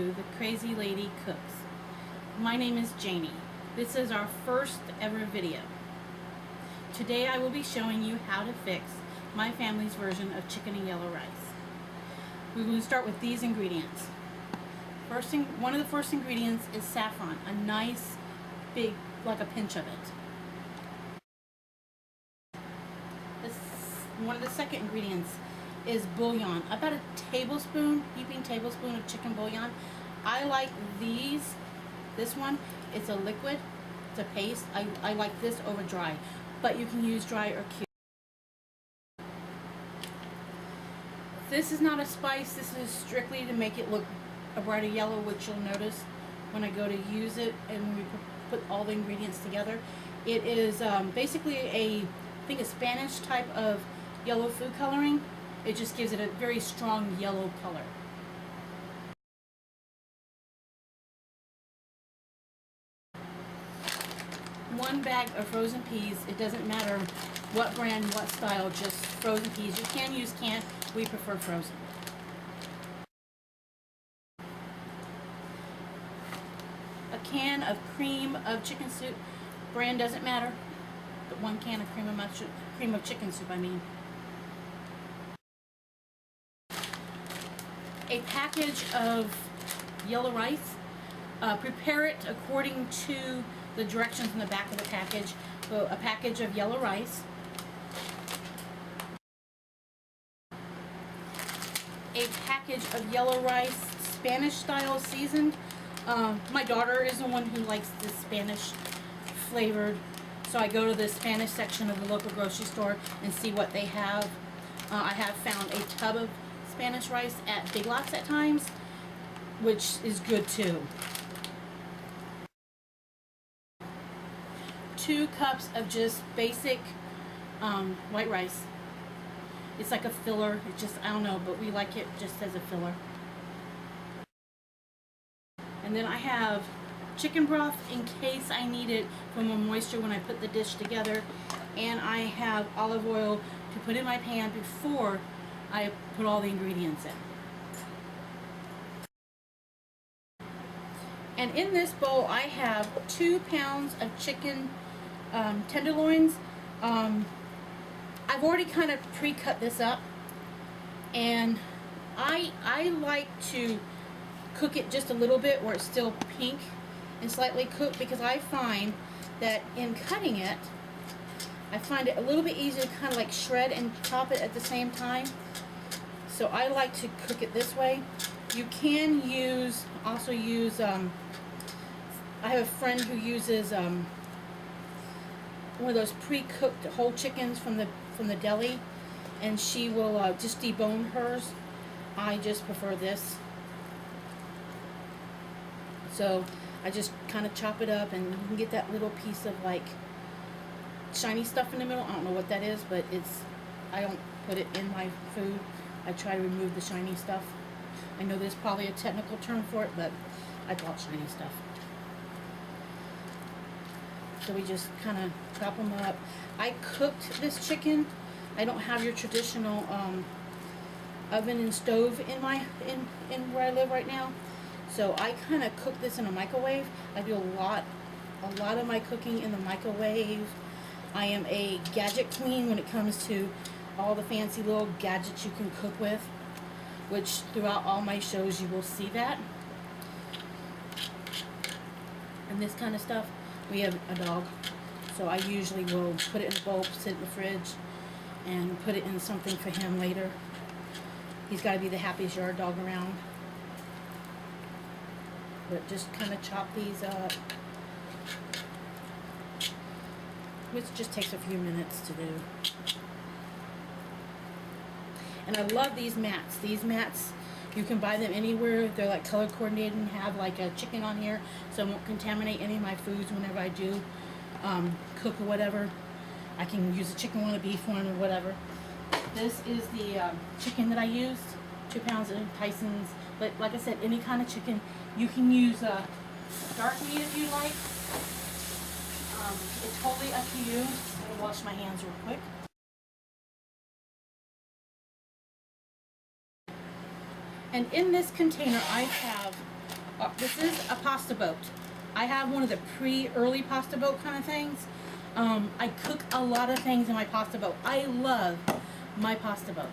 to The Crazy Lady Cooks. My name is Janie. This is our first ever video. Today I will be showing you how to fix my family's version of chicken and yellow rice. We're going to start with these ingredients. One of the first ingredients is saffron, a nice big, like a pinch of it. One of the second ingredients is bouillon, about a heaping tablespoon of chicken bouillon. I like this one, it's a liquid, it's a paste. I like this over dry, but you can use dry or cubed. This is not a spice, this is strictly to make it look a brighter yellow, which you'll notice when I go to use it and we put all the ingredients together. It is basically I think a Spanish type of yellow food coloring. It just gives it a very strong yellow color. One bag of frozen peas. It doesn't matter what brand, what style, just frozen peas. You can use canned, we prefer frozen. A can of cream of chicken soup. Brand doesn't matter, but 1 can of cream of chicken soup, I mean. A package of yellow rice. Prepare it according to the directions in the back of the package. So a package of yellow rice. A package of yellow rice, Spanish style seasoned. My daughter is the one who likes the Spanish flavored, so I go to the Spanish section of the local grocery store and see what they have. I have found a tub of Spanish rice at Big Lots at times, which is good too. 2 cups of just basic white rice. It's like a filler. It just, I don't know, but we like it just as a filler. And then I have chicken broth in case I need it for more moisture when I put the dish together. And I have olive oil to put in my pan before I put all the ingredients in. And in this bowl I have 2 pounds of chicken tenderloins. I've already kind of pre-cut this up, and I like to cook it just a little bit where it's still pink and slightly cooked, because I find that in cutting it, I find it a little bit easier to kind of like shred and chop it at the same time. So I like to cook it this way. You can also use I have a friend who uses one of those pre-cooked whole chickens from the deli, and she will just debone hers. I just prefer this. So I just kind of chop it up, and you can get that little piece of like shiny stuff in the middle. I don't know what that is, but I don't put it in my food. I try to remove the shiny stuff. I know there's probably a technical term for it, but I call it shiny stuff. So we just kind of chop them up. I cooked this chicken. I don't have your traditional oven and stove in where I live right now. So I kind of cook this in a microwave. I do a lot of my cooking in the microwave. I am a gadget queen when it comes to all the fancy little gadgets you can cook with, which throughout all my shows you will see that. And this kind of stuff. We have a dog, so I usually will put it in a bowl, sit it in the fridge, and put it in something for him later. He's got to be the happiest yard dog around. But just kind of chop these up, which just takes a few minutes to do. And I love these mats. These mats, you can buy them anywhere. They're like color coordinated and have like a chicken on here, so it won't contaminate any of my foods whenever I do cook or whatever. I can use a chicken one, a beef one, or whatever. This is the chicken that I used, 2 pounds of Tyson's. But like I said, any kind of chicken. You can use dark meat if you like. It's totally up to you. I'm gonna wash my hands real quick. And in this container I have This is a pasta boat. I have one of the early pasta boat kind of things. I cook a lot of things in my pasta boat. I love my pasta boat.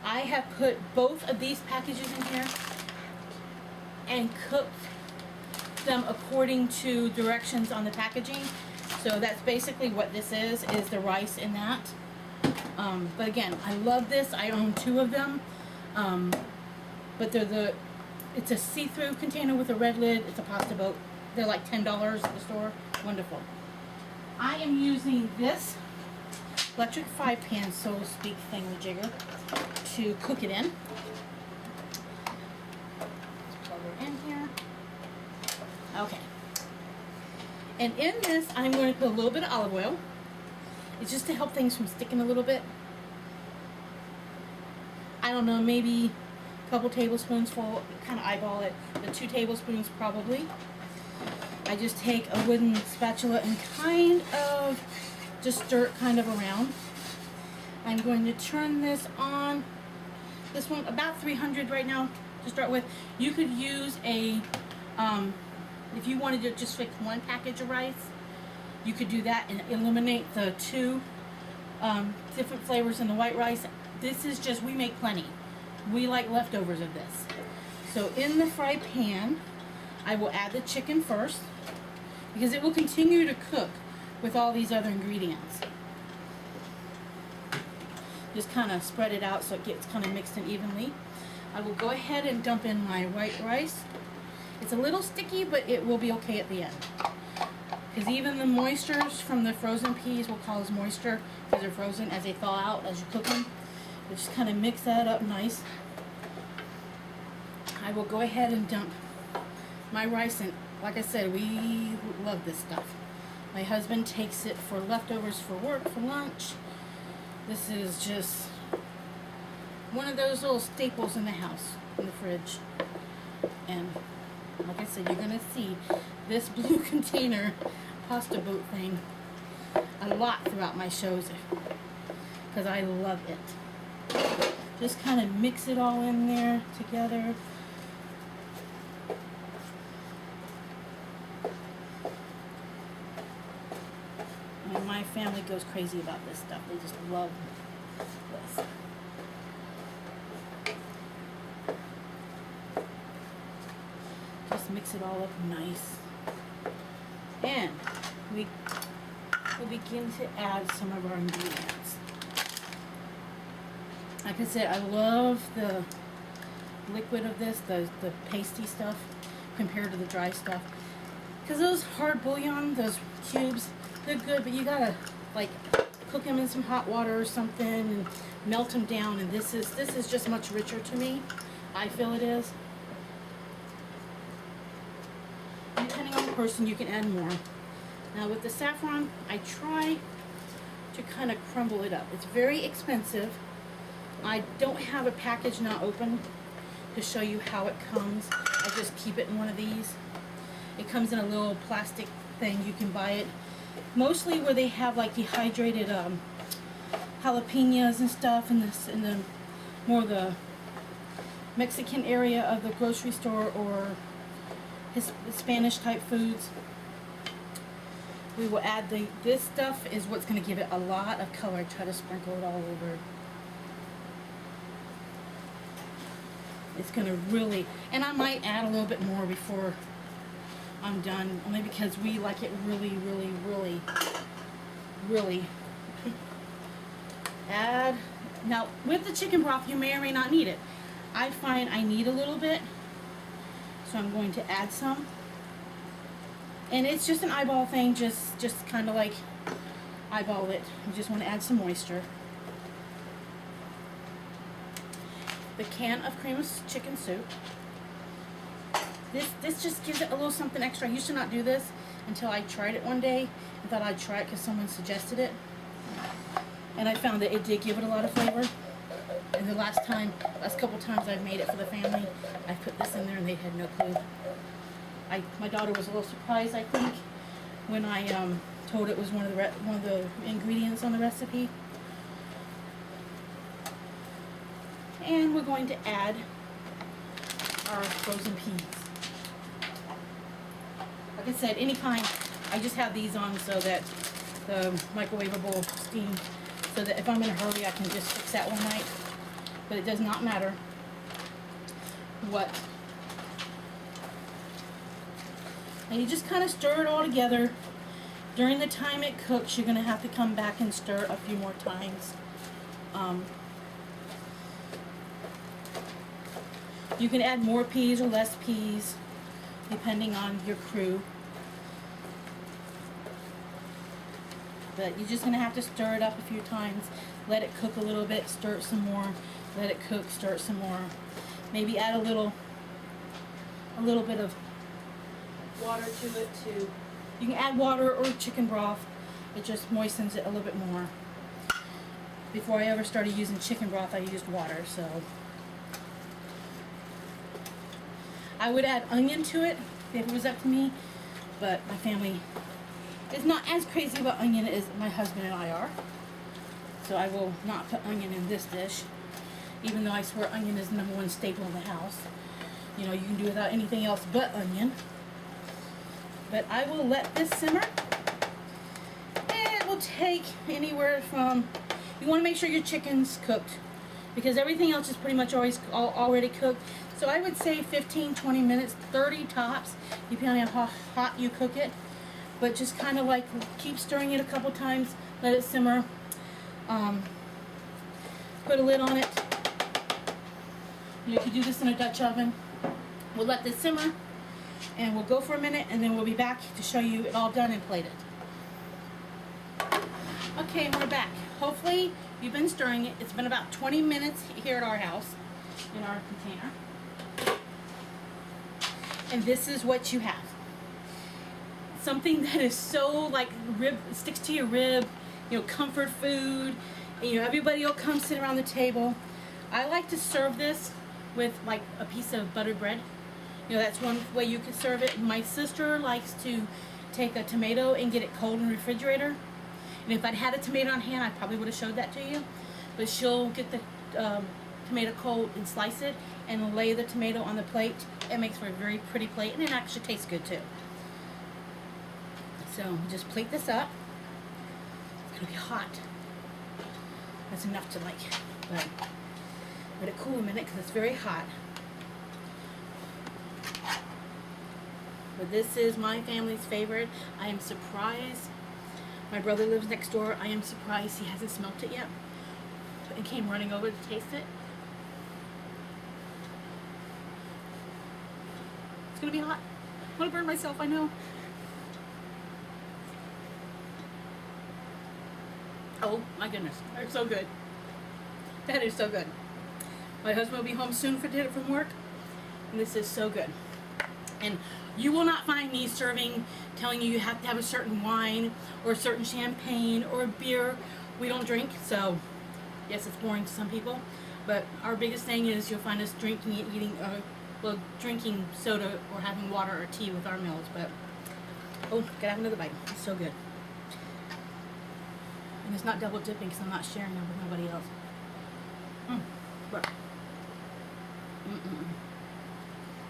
I have put both of these packages in here and cooked them according to directions on the packaging. So that's basically what this is the rice in that. But again, I love this. I own 2 of them. But it's a see-through container with a red lid. It's a pasta boat. They're like $10 at the store. Wonderful. I am using this electric 5-pan, so to speak, thingamajigger to cook it in. Let's plug it in here. Okay. And in this, I'm going to put a little bit of olive oil. It's just to help things from sticking a little bit. I don't know, maybe a couple tablespoons full, kind of eyeball it, but 2 tablespoons probably. I just take a wooden spatula and kind of just stir it kind of around. I'm going to turn this on. This one about 300 right now to start with. You could use a, if you wanted to just fix 1 package of rice, you could do that and eliminate the 2 different flavors in the white rice. This is just, we make plenty. We like leftovers of this. So in the fry pan, I will add the chicken first because it will continue to cook with all these other ingredients. Just kind of spread it out so it gets kind of mixed in evenly. I will go ahead and dump in my white rice. It's a little sticky, but it will be okay at the end. Because even the moistures from the frozen peas will cause moisture because they're frozen as they thaw out as you cook them. Just kind of mix that up nice. I will go ahead and dump my rice in. Like I said, we love this stuff. My husband takes it for leftovers for work, for lunch. This is just one of those little staples in the house, in the fridge. And like I said, you're going to see this blue container pasta boat thing a lot throughout my shows because I love it. Just kind of mix it all in there together. And my family goes crazy about this stuff. They just love this. Just mix it all up nice. And we will begin to add some of our ingredients. Like I said, I love the liquid of this, the pasty stuff, compared to the dry stuff. Because those hard bouillon, those cubes, they're good, but you gotta like cook them in some hot water or something and melt them down. And this is just much richer to me. I feel it is. Depending on the person, you can add more. Now with the saffron, I try to kind of crumble it up. It's very expensive. I don't have a package not open to show you how it comes. I just keep it in one of these. It comes in a little plastic thing. You can buy it mostly where they have like dehydrated jalapenos and stuff in the more the Mexican area of the grocery store or Spanish type foods. We will add this stuff is what's going to give it a lot of color. I try to sprinkle it all over. It's going to really, and I might add a little bit more before I'm done, only because we like it really, really, really, really. Add, now with the chicken broth you may or may not need it. I find I need a little bit, so I'm going to add some. And it's just an eyeball thing, just kind of like eyeball it. You just want to add some moisture. The can of cream of chicken soup. This just gives it a little something extra. I used to not do this until I tried it one day and thought I'd try it because someone suggested it. And I found that it did give it a lot of flavor. And the last couple times I've made it for the family, I put this in there and they had no clue. My daughter was a little surprised, I think, when I told it was one of the ingredients on the recipe. And we're going to add our frozen peas. Like I said, any kind. I just have these on so that the microwavable steam, so that if I'm in a hurry, I can just fix that one night. But it does not matter what. And you just kind of stir it all together. During the time it cooks, you're going to have to come back and stir a few more times. You can add more peas or less peas, depending on your crew. But you're just going to have to stir it up a few times. Let it cook a little bit, stir it some more. Let it cook, stir it some more. Maybe add a little bit of water to it too. You can add water or chicken broth. It just moistens it a little bit more. Before I ever started using chicken broth, I used water, so. I would add onion to it if it was up to me, but my family is not as crazy about onion as my husband and I are. So I will not put onion in this dish, even though I swear onion is the #1 staple of the house. You know, you can do without anything else but onion. But I will let this simmer. And it will take anywhere from, you want to make sure your chicken's cooked, because everything else is pretty much already cooked. So I would say 15, 20 minutes, 30 tops, depending on how hot you cook it. But just kind of like keep stirring it a couple times, let it simmer. Put a lid on it. You can do this in a Dutch oven. We'll let this simmer, and we'll go for a minute, and then we'll be back to show you it all done and plated. Okay, and we're back. Hopefully you've been stirring it. It's been about 20 minutes here at our house in our container. And this is what you have. Something that is so like sticks to your rib, you know, comfort food. And, you know, everybody will come sit around the table. I like to serve this with like a piece of buttered bread. You know, that's one way you could serve it. My sister likes to take a tomato and get it cold in the refrigerator. And if I'd had a tomato on hand, I probably would have showed that to you. But she'll get the tomato cold and slice it and lay the tomato on the plate. It makes for a very pretty plate, and it actually tastes good too. So just plate this up. It's gonna be hot. That's enough to like, but let it cool a minute because it's very hot. But this is my family's favorite. I am surprised. My brother lives next door. I am surprised he hasn't smelt it yet and came running over to taste it. It's gonna be hot. I'm gonna burn myself, I know. Oh my goodness, they're so good. That is so good. My husband will be home soon from work, and this is so good. And you will not find me telling you have to have a certain wine or a certain champagne or beer. We don't drink, so yes, it's boring to some people. But our biggest thing is you'll find us drinking soda or having water or tea with our meals. But oh, gotta have another bite. It's so good. And it's not double dipping because I'm not sharing them with nobody else. But,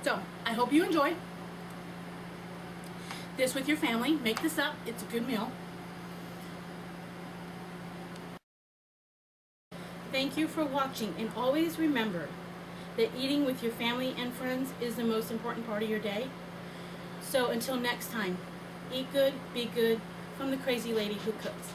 So, I hope you enjoy this with your family. Make this up. It's a good meal. Thank you for watching, and always remember that eating with your family and friends is the most important part of your day. So until next time, eat good, be good, from the crazy lady who cooks.